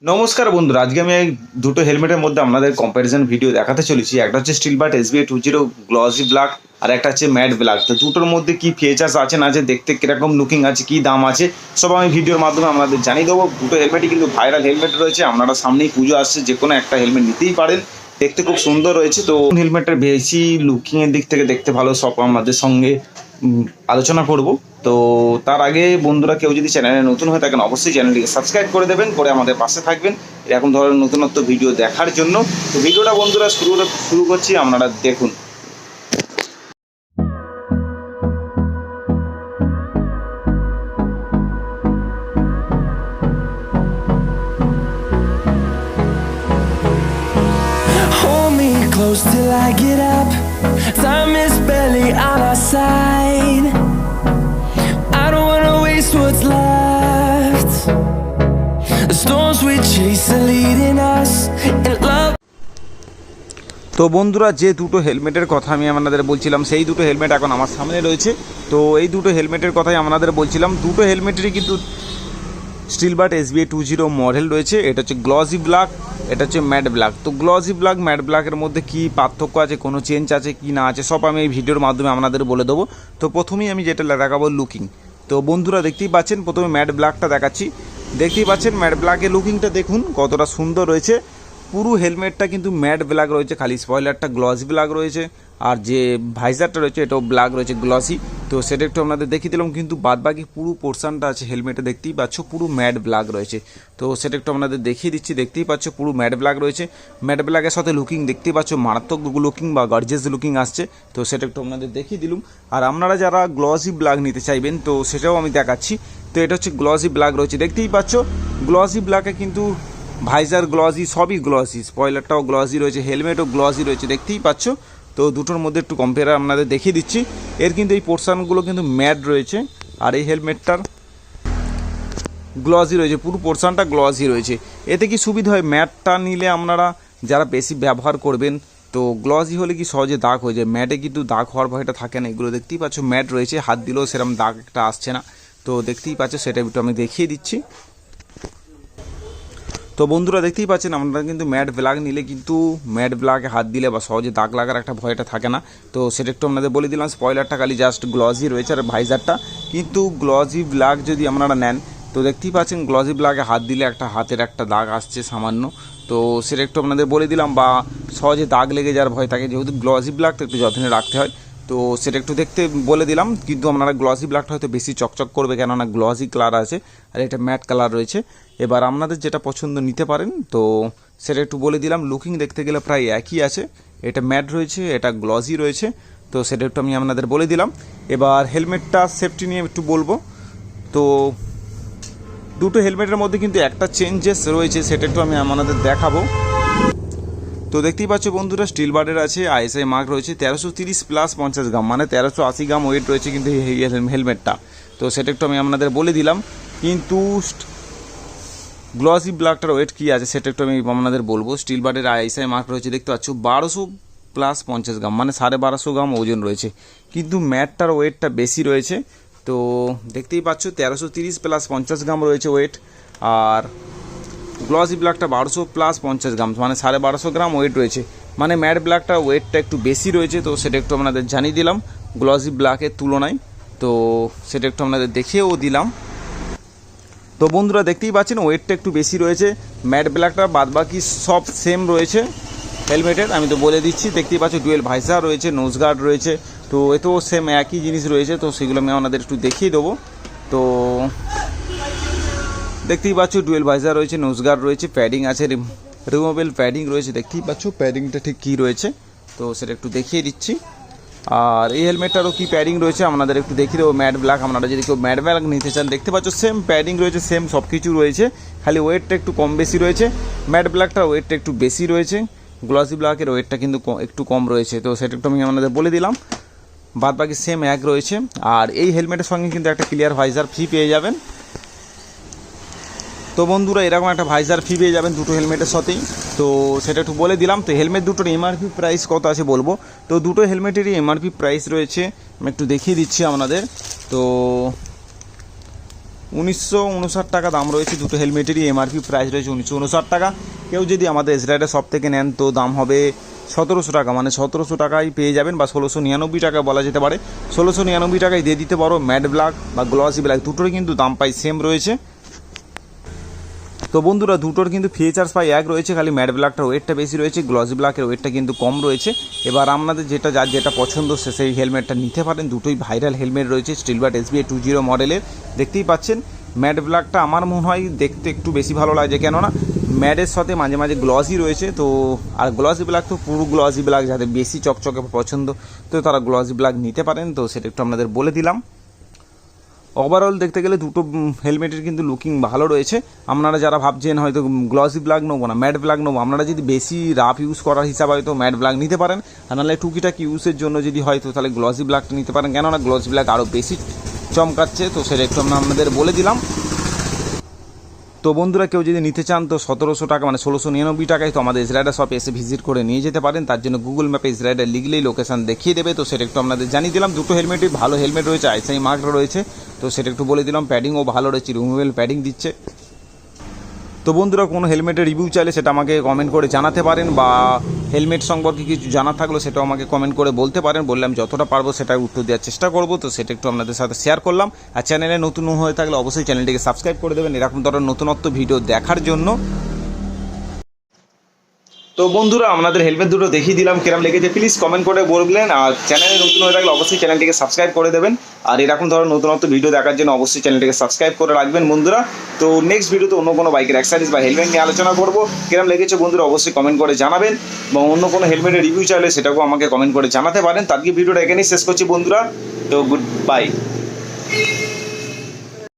নমস্কার বন্ধুরা, আজকে আমি এই দুটো হেলমেটের মধ্যে আপনাদের কম্প্যারিজন ভিডিও দেখাতে চলেছি। একটা হচ্ছে স্টিলবার্ট SBA 20 গ্লসি ব্ল্যাক আর একটা হচ্ছে ম্যাট ব্ল্যাক। তো দুটোর মধ্যে কি ফিচার্স আছে না আছে, দেখতে কিরকম লুকিং আছে, কি দাম আছে, সব আমি ভিডিওর মাধ্যমে আপনাদের জানিয়ে দেবো। দুটো হেলমেটই কিন্তু ভাইরাল হেলমেট রয়েছে। আপনারা সামনেই পুজো আসছে, যে কোনো একটা হেলমেট নিতেই পারেন, দেখতে খুব সুন্দর রয়েছে। তো হেলমেটের বেশি লুকিংয়ের দিক থেকে দেখতে ভালো, সব আমাদের সঙ্গে আলোচনা করব। তো তার আগে বন্ধুরা, কেউ যদি চ্যানেলে নতুন হয়ে থাকেন অবশ্যই চ্যানেলটিকে সাবস্ক্রাইব করে দেবেন, করে আমাদের পাশে থাকবেন এরকম ধরনের নতুনত্ব ভিডিও দেখার জন্য। তো ভিডিওটা বন্ধুরা শুরু করছি, আপনারা দেখুন। Hold me close till I get up. Time is barely on our side. I don't wanna waste what's left. The storms we chase are leading us, and love. তো বন্ধুরা, যে দুটো হেলমেটের কথা আমি আপনাদের বলছিলাম, সেই দুটো হেলমেট এখন আমার সামনে রয়েছে। তো এই দুটো হেলমেটের কথাই আপনাদের বলছিলাম। দুটো হেলমেটেরই কিন্তু স্টিলবার্ট SBA 20 মডেল রয়েছে। এটা হচ্ছে গ্লসি ব্ল্যাক, এটা হচ্ছে ম্যাট ব্ল্যাক। তো গ্লসি ব্ল্যাক ম্যাট ব্ল্যাকের মধ্যে কী পার্থক্য আছে, কোনো চেঞ্জ আছে কি না আছে, সব আমি এই ভিডিওর মাধ্যমে আপনাদের বলে দেবো। তো প্রথমেই আমি যেটা দেখাবো লুকিং। তো বন্ধুরা দেখতেই পাচ্ছেন, প্রথমে ম্যাট ব্ল্যাকটা দেখাচ্ছি। দেখতেই পাচ্ছেন ম্যাট ব্ল্যাকের লুকিংটা দেখুন কতটা সুন্দর রয়েছে। পুরো হেলমেটটা কিন্তু ম্যাট ব্ল্যাক রয়েছে, খালি স্পয়লারটা গ্লসি ব্ল্যাক রয়েছে, আর যে ভাইজারটা রয়েছে এটাও ব্ল্যাক রয়েছে, গ্লসি। তো সেটা একটু আপনাদের দেখিয়ে দিলাম, কিন্তু বাদবাকি পুরো পোর্শনটা আছে হেলমেটে দেখতেই পাচ্ছ পুরো ম্যাট ব্ল্যাক রয়েছে। তো সেটা একটু আপনাদের দেখিয়ে দিচ্ছি, দেখতেই পাচ্ছ পুরো ম্যাট ব্ল্যাক রয়েছে। ম্যাট ব্ল্যাকের সাথে লুকিং দেখতেই পাচ্ছ মারাত্মক লুকিং বা গর্জিয়াস লুকিং আসছে। তো সেটা একটু আপনাদের দেখিয়ে দিলাম। আর আপনারা যারা গ্লসি ব্ল্যাক নিতে চাইবেন তো সেটাও আমি দেখাচ্ছি। তো এটা হচ্ছে গ্লসি ব্ল্যাক রয়েছে, দেখতেই পাচ্ছ গ্লসি ব্ল্যাকে কিন্তু ভাইজার গ্লসি, সবই গ্লসি, স্পয়লারটাও গ্লসি রয়েছে, হেলমেটও গ্লসি রয়েছে, দেখতেই পাচ্ছ। তো দুটোর মধ্যে একটু কম্পেয়ার আপনাদের দেখিয়ে দিচ্ছি। এর কিন্তু এই পোর্শনগুলো কিন্তু ম্যাট রয়েছে, আর এই হেলমেটটার গ্লসি রয়েছে, পুরো পোর্শনটা গ্লসি রয়েছে। এতে কি সুবিধা হয়, ম্যাটটা নিলে আপনারা যারা বেশি ব্যবহার করবেন, তো গ্লসি হলে কি সহজে দাগ হয়ে যায়, ম্যাটে কিন্তু দাগ হওয়ার ভয়টা থাকে না। এগুলো দেখতেই পাচ্ছ ম্যাট রয়েছে, হাত দিলেও সেরকম দাগ একটা আসছে না। তো দেখতেই পাচ্ছ, সেটা একটু আমি দেখিয়ে দিচ্ছি। তো বন্ধুরা দেখতেই পাচ্ছেন, আমরা কিন্তু ম্যাট ব্ল্যাক নিলে কিন্তু ম্যাট ব্ল্যাকে হাত দিলে বা সহজে দাগ লাগার একটা ভয়টা থাকে না। তো সেটা একটু আপনাদের বলে দিলাম। স্পয়লারটা খালি জাস্ট গ্লসি রয়েছে, আর ভাইজারটা কিন্তু গ্লসি ব্ল্যাক যদি আপনারা নেন, তো দেখতেই পাচ্ছেন গ্লসি ব্ল্যাকে হাত দিলে একটা হাতের একটা দাগ আসছে সামান্য। তো সেটা একটু আপনাদের বলে দিলাম, বা সহজে দাগ লেগে যাওয়ার ভয় থাকে, যেহেতু গ্লসি ব্ল্যাকটা একটু যত্নে রাখতে হয়। তো সেটা একটু দেখতে বলে দিলাম। কিন্তু আপনারা গ্লসি ব্ল্যাকটা হয়তো বেশি চকচক করবে, কেননা গ্লসি কালার আছে আর এটা ম্যাট কালার রয়েছে। এবার আপনাদের যেটা পছন্দ নিতে পারেন, তো সেটা একটু বলে দিলাম। লুকিং দেখতে গেলে প্রায় একই আছে, এটা ম্যাট রয়েছে, এটা গ্লসি রয়েছে। তো সেটা একটু আমি আপনাদের বলে দিলাম। এবার হেলমেটটা সেফটি নিয়ে একটু বলবো। তো দুটো হেলমেটের মধ্যে কিন্তু একটা চেঞ্জেস রয়েছে, সেটা একটু আমি আপনাদের দেখাবো। তো দেখতেই পাচ্ছ বন্ধুরা, স্টিলবার্টের আছে ISI মার্ক রয়েছে 1330 প্লাস 50 গ্রাম, মানে 1380 গ্রাম ওয়েট রয়েছে কিন্তু এই হেলমেটটা। তো সেটা একটু আমি আপনাদের বলে দিলাম। কিন্তু গ্লসি ব্ল্যাকটার ওয়েট কী আছে সেটা একটু আমি আপনাদের বলবো। স্টিলবার্টের ISI মার্ক রয়েছে, দেখতে পাচ্ছ 1200 প্লাস 50 গ্রাম, মানে 1250 গ্রাম ওজন রয়েছে। কিন্তু ম্যাটটার ওয়েটটা বেশি রয়েছে। তো দেখতেই পাচ্ছ 1330 প্লাস 50 গ্রাম রয়েছে ওয়েট, আর গ্লসি ব্ল্যাকটা 1200 প্লাস 50 গ্রাম, মানে 1250 গ্রাম ওয়েট রয়েছে। মানে ম্যাট ব্ল্যাকটা ওয়েটটা একটু বেশি রয়েছে। তো সেটা একটু আপনাদের জানিয়ে দিলাম গ্লসি ব্ল্যাকের তুলনায়। তো সেটা একটু আপনাদের দেখিয়েও দিলাম। তো বন্ধুরা দেখতেই পাচ্ছেন ওয়েটটা একটু বেশি রয়েছে। ম্যাট ব্ল্যাকটা বাদবাকি সব সেম রয়েছে হেলমেটের, আমি তো বলে দিচ্ছি। দেখতেই পাচ্ছ ডুয়েল ভাইজার রয়েছে, নোজ গার্ড রয়েছে, তো এতেও সেম একই জিনিস রয়েছে। তো সেগুলো আমি আপনাদের একটু দেখিয়ে দেবো। তো দেখতেই পাচ্ছ ডুয়েল ভাইজার রয়েছে, নোজ গার্ড রয়েছে, প্যাডিং আছে, রিমুভেবল প্যাডিং রয়েছে। দেখতেই পাচ্ছ প্যাডিংটা ঠিক কী রয়েছে, তো সেটা একটু দেখিয়ে দিচ্ছি। আর এই হেলমেটটারও কি প্যাডিং রয়েছে আপনাদের একটু দেখিয়ে দেবো। ম্যাট ব্ল্যাক, আপনারা যদি কেউ ম্যাট ব্ল্যাক নিতে চান, দেখতে পাচ্ছ সেম প্যাডিং রয়েছে, সেম সব কিছু রয়েছে, খালি ওয়েটটা একটু কম বেশি রয়েছে। ম্যাট ব্ল্যাকটার ওয়েটটা একটু বেশি রয়েছে, গ্লসি ব্ল্যাকের ওয়েটটা কিন্তু একটু কম রয়েছে। তো সেটা একটু আমি আপনাদের বলে দিলাম। বাদবাকি সেম এক রয়েছে। আর এই হেলমেটের সঙ্গে কিন্তু একটা ক্লিয়ার ভাইজার ফ্রি পেয়ে যাবেন। তো বন্ধুরা এরকম একটা ভাইজার ফ্রি পেয়ে যাবেন দুটো হেলমেটের সাথেই। তো সেটা একটু বলে দিলাম। তো হেলমেট দুটোর MRP প্রাইস কত আছে বলবো। তো দুটো হেলমেটেরই MRP প্রাইস রয়েছে, আমি একটু দেখিয়ে দিচ্ছি আপনাদের। তো 1959 টাকা দাম রয়েছে দুটো হেলমেটেরই। এমআরপি প্রাইস রয়েছে 1959 টাকা। কেউ যদি আমাদের এসরাইডার শপ থেকে নেন তো দাম হবে 1700 টাকা, মানে 1700 টাকায় পেয়ে যাবেন, বা 1699 টাকা বলা যেতে পারে। 1699 টাকায় দিয়ে দিতে পারো। ম্যাট ব্ল্যাক বা গ্লসি ব্ল্যাক দুটোরই কিন্তু দাম পাই সেম রয়েছে। তো বন্ধুরা দুটোর কিন্তু ফিচার্স পাই এক রয়েছে, খালি ম্যাট ব্ল্যাকটার ওয়েটটা বেশি রয়েছে, গ্লসি ব্ল্যাকের ওয়েটটা কিন্তু কম রয়েছে। এবার আপনাদের যার যেটা পছন্দ সে সেই হেলমেটটা নিতে পারেন। দুটোই ভাইরাল হেলমেট রয়েছে স্টিলবার্ট SBI 20 মডেলের। দেখতেই পাচ্ছেন ম্যাট ব্ল্যাকটা আমার মনে হয় দেখতে একটু বেশি ভালো লাগে, কেননা ম্যাটের সাথে মাঝে মাঝে গ্লসি রয়েছে। তো আর গ্লসি ব্ল্যাক তো পুরো গ্লসি ব্ল্যাক, যাদের বেশি চকচকে পছন্দ তো তারা গ্লসি ব্ল্যাক নিতে পারেন। তো সেটা একটু আপনাদের বলে দিলাম। ওভারঅল দেখতে গেলে দুটো হেলমেটের কিন্তু লুকিং ভালো রয়েছে। আপনারা যারা ভাবছেন হয়তো গ্লসি ব্ল্যাক নেবো না ম্যাট ব্ল্যাক নেবো, আপনারা যদি বেশি রাফ ইউজ করার হিসাবে হয়তো ম্যাট ব্ল্যাক নিতে পারেন, আর নাহলে টুকিটাক ইউজের জন্য যদি হয়তো তাহলে গ্লসি ব্ল্যাকটা নিতে পারেন, কেননা গ্লসি ব্ল্যাক আরও বেশি চমকাচ্ছে। তো সেটা একটু আমরা আপনাদের বলে দিলাম। তো বন্ধুরা কেউ যদি নিতে চান তো 1700 টাকা মানে 1699 টাকায় তো আমাদের এসরাইডার শপে এসে ভিজিট করে নিয়ে যেতে পারেন। তার জন্য গুগল ম্যাপে এসরাইডার লিখলেই লোকেশন দেখিয়ে দেবে। তো সেটা একটু আপনাদের জানিয়ে দিলাম। দুটো হেলমেটই ভালো হেলমেট রয়েছে, আইএসআই মার্ক রয়েছে। তো সেটা একটু বলে দিলাম। প্যাডিংও ভালো রয়েছে, রিমুভেবল প্যাডিং দিচ্ছে। তো বন্ধুরা কোনো হেলমেটের রিভিউ চাইলে সেটা আমাকে কমেন্ট করে জানাতে পারেন, বা হেলমেট সম্পর্কে কিছু জানা থাকলো সেটাও আমাকে কমেন্ট করে বলতে পারেন। বললাম যতটা পারবো সেটার উত্তর দেওয়ার চেষ্টা করব। তো সেটা একটু আপনাদের সাথে শেয়ার করলাম। আর চ্যানেলে নতুন হয়ে থাকলে অবশ্যই চ্যানেলটিকে সাবস্ক্রাইব করে দেবেন এরকম ধরনের নতুনত্ব ভিডিও দেখার জন্য। তো বন্ধুরা আপনাদের হেলমেট দুটো দেখিয়ে দিলাম, কিরম লেগেছে প্লিজ কমেন্ট করে বলবেন। আর চ্যানেলে নতুন হয়ে থাকলে অবশ্যই চ্যানেলটিকে সাবস্ক্রাইব করে দেবেন। আর এরকম ধরনের নতুনত্ব ভিডিও দেখার জন্য অবশ্যই চ্যানেলটিকে সাবস্ক্রাইব করে রাখবেন বন্ধুরা। তো নেক্সট ভিডিওতে অন্য কোনো বাইকের অ্যাক্সেসরিজ বা হেলমেট নিয়ে আলোচনা করবো। কিরম লেগেছে বন্ধুরা অবশ্যই কমেন্ট করে জানাবেন, এবং অন্য কোনো হেলমেটের রিভিউ চাইলে সেটাকেও আমাকে কমেন্ট করে জানাতে পারেন। তার ভিডিওটা এখানেই শেষ করছি বন্ধুরা। তো গুড বাই।